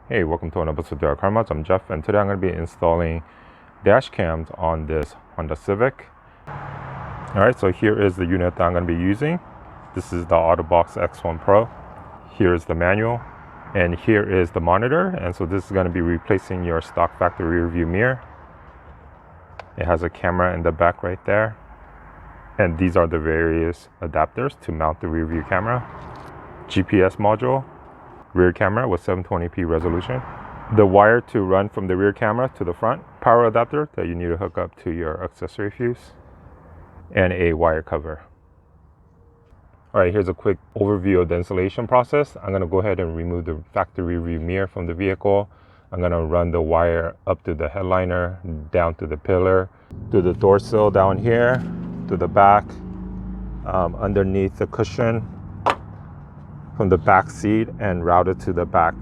Hey, welcome to another episode of DIYCarModz. I'm Jeff, and today I'm going to be installing dash cams on this Honda Civic. Alright, so here is the unit that I'm going to be using. This is the AutoVox X1 Pro. Here is the manual, and here is the monitor. And so this is going to be replacing your stock factory rear view mirror. It has a camera in the back right there. And these are the various adapters to mount the rear view camera. GPS module, rear camera with 720p resolution, the wire to run from the rear camera to the front, power adapter that you need to hook up to your accessory fuse, and a wire cover. All right, here's a quick overview of the installation process. I'm going to go ahead and remove the factory rear view mirror from the vehicle. I'm going to run the wire up to the headliner, down to the pillar, to the door sill down here, to the back, underneath the cushion, from the back seat, and routed to the back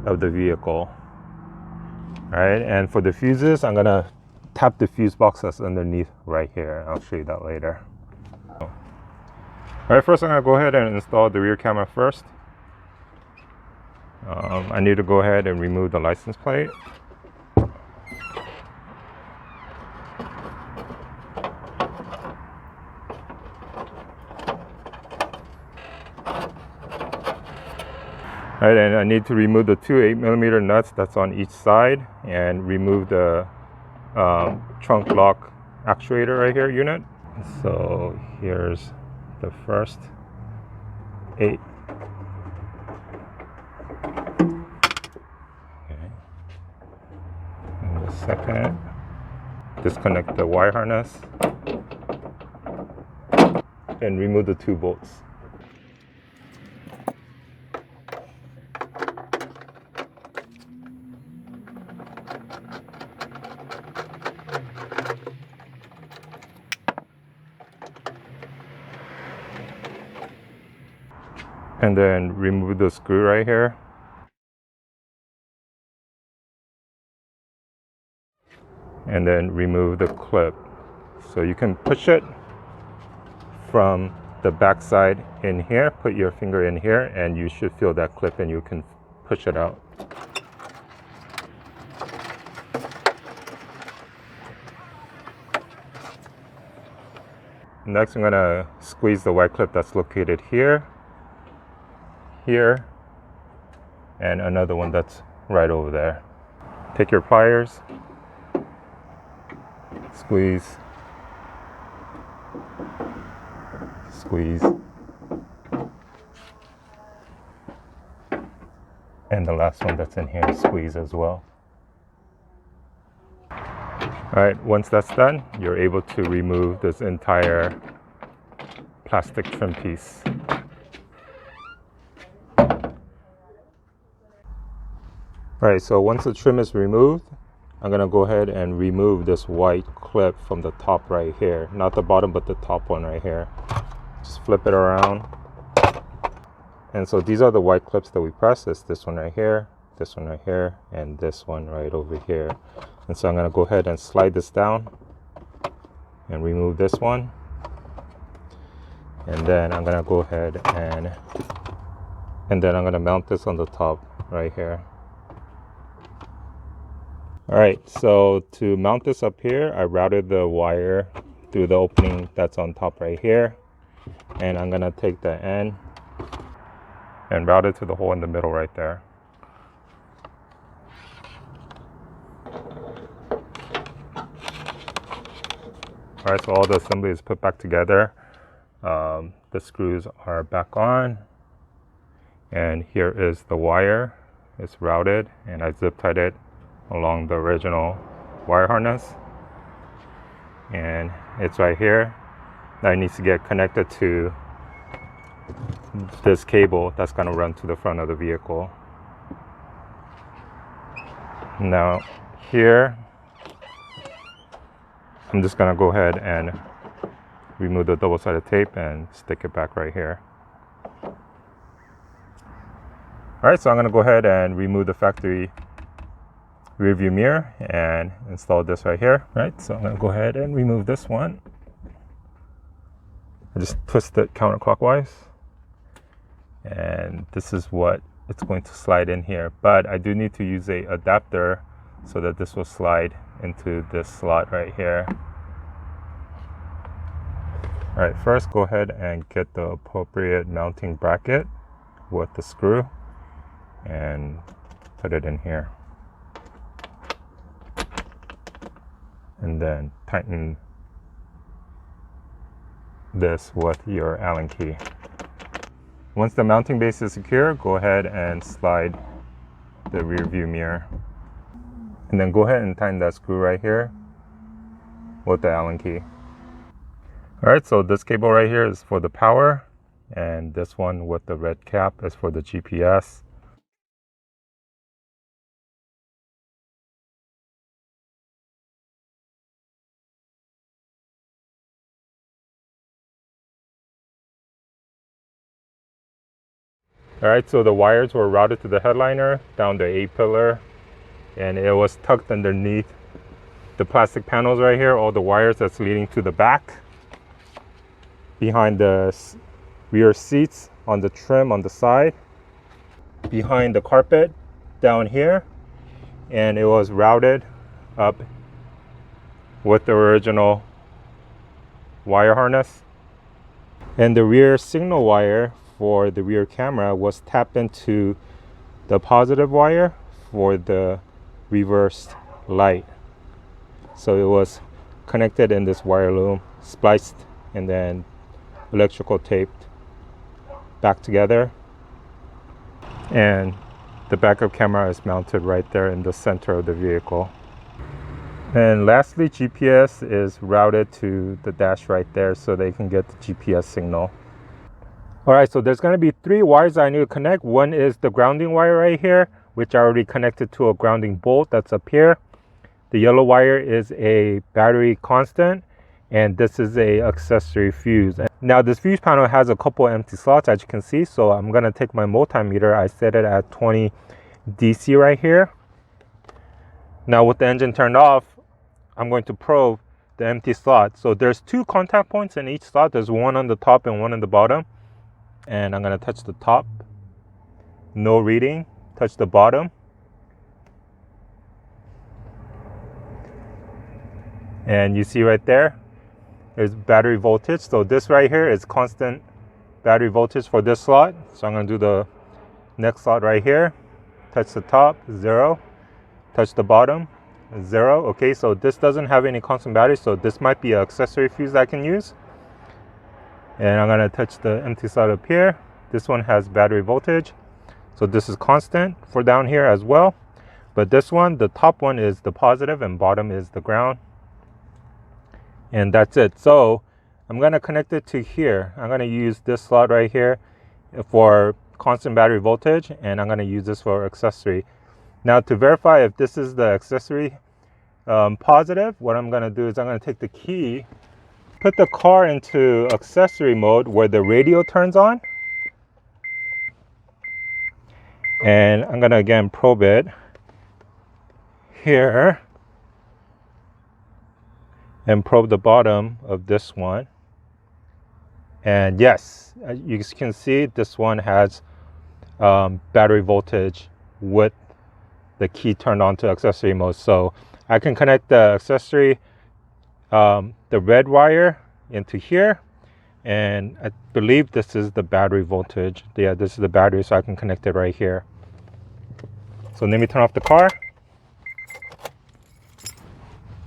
of the vehicle. All right, and for the fuses, I'm gonna tap the fuse box that's underneath right here. I'll show you that later. All right, first I'm gonna go ahead and install the rear camera first. I need to go ahead and remove the license plate. All right, and I need to remove the two 8mm nuts that's on each side and remove the trunk lock actuator right here unit. So here's the first 8. Okay. And the second, disconnect the wire harness and remove the 2 bolts. And then remove the screw right here. And then remove the clip. So you can push it from the back side in here, put your finger in here, and you should feel that clip and you can push it out. Next, I'm gonna squeeze the white clip that's located here, here, and another one that's right over there. Take your pliers, squeeze, squeeze, and the last one that's in here, squeeze as well. All right, once that's done, you're able to remove this entire plastic trim piece. All right, so once the trim is removed, I'm gonna go ahead and remove this white clip from the top right here. Not the bottom, but the top one right here. Just flip it around. And so these are the white clips that we press. It's this one right here, this one right here, and this one right over here. And so I'm gonna go ahead and slide this down and remove this one. And then I'm gonna go ahead and then I'm gonna mount this on the top right here. All right, so to mount this up here, I routed the wire through the opening that's on top right here. And I'm gonna take the end and route it to the hole in the middle right there. All right, so all the assembly is put back together. The screws are back on. And here is the wire. It's routed, and I zip tied it along the original wire harness, and it's right here. Now it needs to get connected to this cable that's going to run to the front of the vehicle. Now here, I'm just going to go ahead and remove the double-sided tape and stick it back right here. All right, so I'm going to go ahead and remove the factory rear view mirror and install this right here. Right, so I'm going to go ahead and remove this one. I just twist it counterclockwise, and this is what it's going to slide in here, but I do need to use a adapter so that this will slide into this slot right here. All right, first go ahead and get the appropriate mounting bracket with the screw and put it in here. And then tighten this with your Allen key. Once the mounting base is secure, go ahead and slide the rear view mirror. And then go ahead and tighten that screw right here with the Allen key. All right, so this cable right here is for the power, and this one with the red cap is for the GPS. All right, so the wires were routed to the headliner down the A-pillar, and it was tucked underneath the plastic panels right here, all the wires that's leading to the back, behind the rear seats, on the trim on the side, behind the carpet down here, and it was routed up with the original wire harness. And the rear signal wire for the rear camera was tapped into the positive wire for the reversed light. So it was connected in this wire loom, spliced, and then electrical taped back together. And the backup camera is mounted right there in the center of the vehicle. And lastly, GPS is routed to the dash right there so they can get the GPS signal. All right, so there's going to be 3 wires I need to connect. One is the grounding wire right here, which I already connected to a grounding bolt that's up here. The yellow wire is a battery constant, and this is a accessory fuse. Now this fuse panel has a couple empty slots, as you can see, so I'm going to take my multimeter. I set it at 20 DC right here. Now with the engine turned off, I'm going to probe the empty slot. So there's 2 contact points in each slot. There's one on the top and one on the bottom. And I'm going to touch the top, no reading. Touch the bottom, and you see right there is battery voltage. So this right here is constant battery voltage for this slot. So I'm going to do the next slot right here. Touch the top, 0. Touch the bottom, 0. Okay, so this doesn't have any constant battery, so this might be an accessory fuse I can use. And I'm going to touch the empty slot up here. This one has battery voltage, so this is constant for down here as well. But this one, the top one is the positive and bottom is the ground. And that's it. So I'm going to connect it to here. I'm going to use this slot right here for constant battery voltage, and I'm going to use this for accessory. Now to verify if this is the accessory positive, what I'm going to do is I'm going to take the key, put the car into accessory mode where the radio turns on, and I'm going to again probe it here and probe the bottom of this one. And yes, as you can see, this one has battery voltage with the key turned on to accessory mode. So I can connect the accessory, the red wire, into here, and I believe this is the battery voltage. Yeah, this is the battery, so I can connect it right here. So let me turn off the car.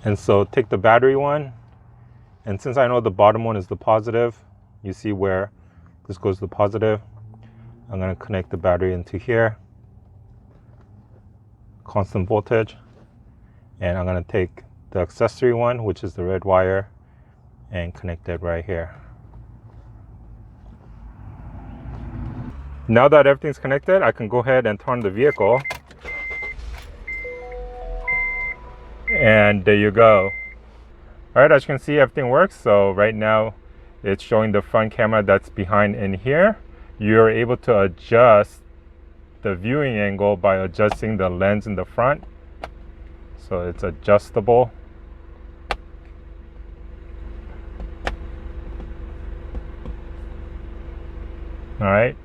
And so take the battery one, and since I know the bottom one is the positive, you see where this goes to the positive, I'm going to connect the battery into here, constant voltage, and I'm going to take the accessory one, which is the red wire, and connect it right here. Now that everything's connected, I can go ahead and turn the vehicle. And there you go. All right, as you can see, everything works. So right now it's showing the front camera that's behind in here. You're able to adjust the viewing angle by adjusting the lens in the front. So it's adjustable. All right.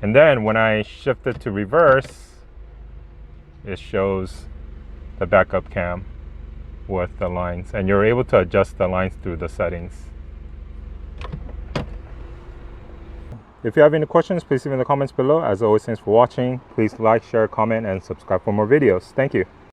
And then when I shift it to reverse, it shows the backup cam with the lines, and you're able to adjust the lines through the settings. If you have any questions, please leave in the comments below. As always, thanks for watching. Please like, share, comment, and subscribe for more videos. Thank you.